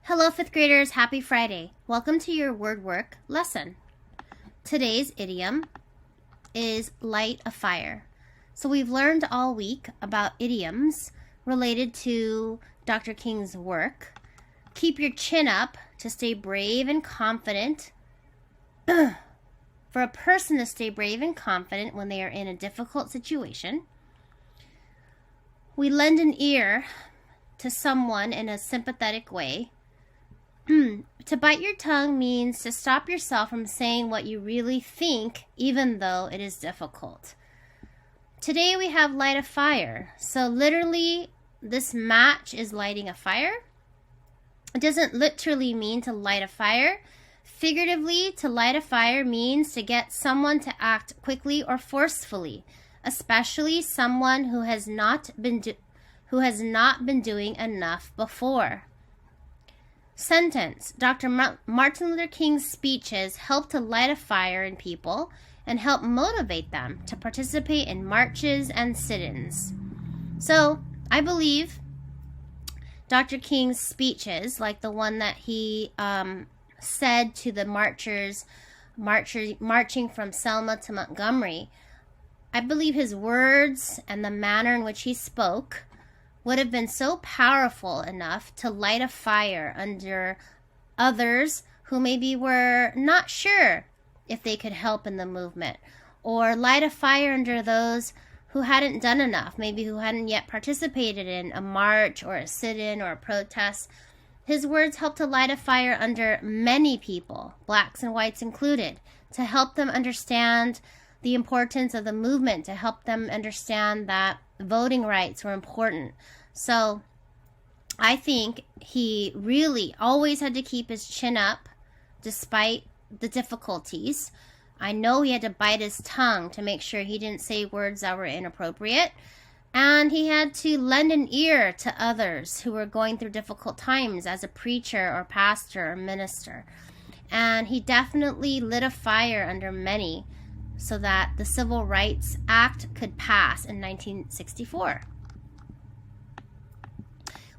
Hello, fifth graders. Happy Friday. Welcome to your word work lesson. Today's idiom is light a fire. So we've learned all week about idioms related to Dr. King's work. Keep your chin up to stay brave and confident. For a person to stay brave and confident when they are in a difficult situation. We lend an ear to someone in a sympathetic way. To bite your tongue means to stop yourself from saying what you really think, even though it is difficult. Today we have light a fire. So literally, this match is lighting a fire. It doesn't literally mean to light a fire. Figuratively, to light a fire means to get someone to act quickly or forcefully, especially someone who has not been doing enough before. Sentence. Dr. Martin Luther King's speeches help to light a fire in people and help motivate them to participate in marches and sit-ins. So, I believe Dr. King's speeches, like the one that he said to the marchers marching from Selma to Montgomery, I believe his words and the manner in which he spoke would have been so powerful enough to light a fire under others who maybe were not sure if they could help in the movement, or light a fire under those who hadn't done enough, maybe who hadn't yet participated in a march or a sit-in or a protest. His words helped to light a fire under many people, blacks and whites included, to help them understand the importance of the movement, to help them understand that voting rights were important. So I think he really always had to keep his chin up despite the difficulties. I know he had to bite his tongue to make sure he didn't say words that were inappropriate. And he had to lend an ear to others who were going through difficult times as a preacher or pastor or minister. And he definitely lit a fire under many so that the Civil Rights Act could pass in 1964.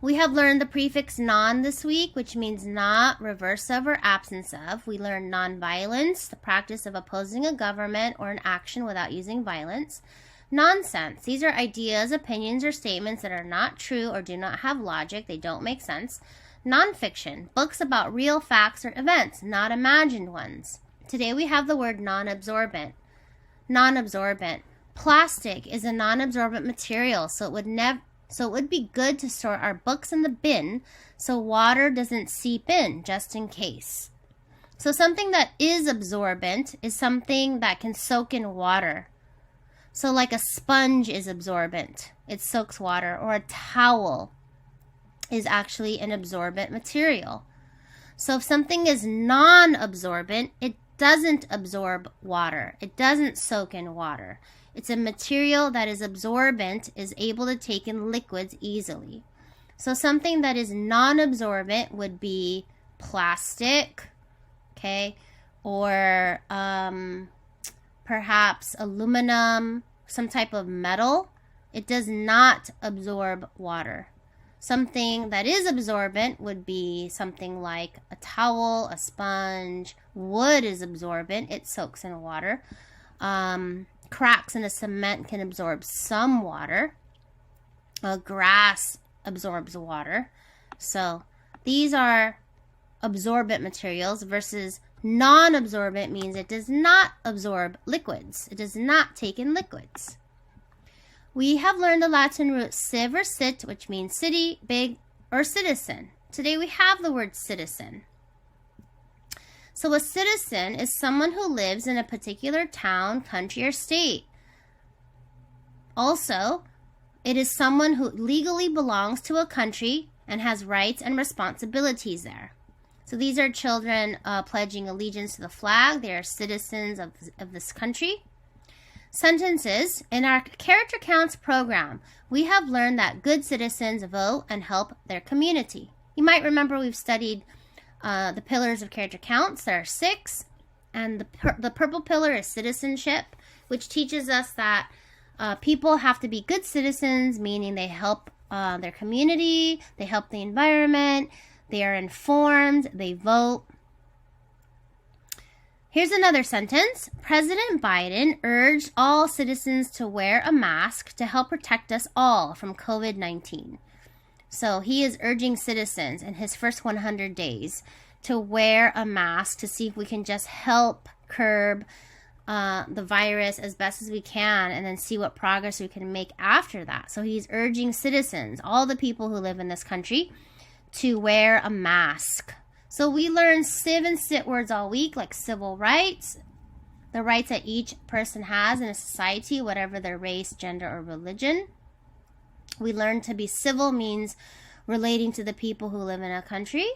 We have learned the prefix non this week, which means not, reverse of, or absence of. We learned nonviolence, the practice of opposing a government or an action without using violence. Nonsense. These are ideas, opinions, or statements that are not true or do not have logic. They don't make sense. Nonfiction. Books about real facts or events, not imagined ones. Today we have the word non-absorbent. Non-absorbent. Plastic is a non-absorbent material, so it would be good to store our books in the bin so water doesn't seep in, just in case. So something that is absorbent is something that can soak in water. So like a sponge is absorbent. It soaks water. Or a towel is actually an absorbent material. So if something is non-absorbent, it doesn't absorb water. It doesn't soak in water. It's a material that is absorbent, is able to take in liquids easily. So something that is non-absorbent would be plastic, okay, or perhaps aluminum, some type of metal. It does not absorb water. Something that is absorbent would be something like a towel, a sponge. Wood is absorbent. It soaks in water. Cracks in a cement can absorb some water. Grass absorbs water. So these are absorbent materials versus non-absorbent means it does not absorb liquids. It does not take in liquids. We have learned the Latin root civ or sit, which means city, big, or citizen. Today we have the word citizen. So a citizen is someone who lives in a particular town, country, or state. Also, it is someone who legally belongs to a country and has rights and responsibilities there. So these are children pledging allegiance to the flag. They are citizens of this country. Sentences. In our character counts program, we have learned that good citizens vote and help their community. You might remember we've studied the pillars of character counts. There are 6. And the purple pillar is citizenship, which teaches us that people have to be good citizens, meaning they help their community, they help the environment, they are informed, they vote. Here's another sentence. President Biden urged all citizens to wear a mask to help protect us all from COVID-19. So he is urging citizens in his first 100 days to wear a mask to see if we can just help curb the virus as best as we can, and then see what progress we can make after that. So he's urging citizens, all the people who live in this country, to wear a mask. So we learn civ and sit words all week, like civil rights, the rights that each person has in a society, whatever their race, gender, or religion. We learn to be civil means relating to the people who live in a country,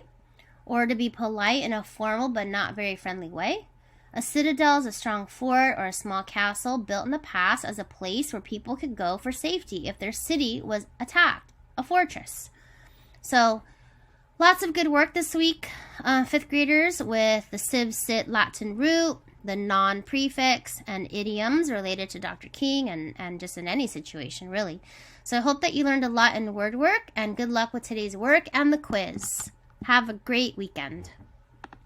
or to be polite in a formal but not very friendly way. A citadel is a strong fort or a small castle built in the past as a place where people could go for safety if their city was attacked, a fortress. So lots of good work this week, 5th graders, with the civ, sit, Latin root, the non-prefix, and idioms related to Dr. King and just in any situation, really. So I hope that you learned a lot in word work, and good luck with today's work and the quiz. Have a great weekend.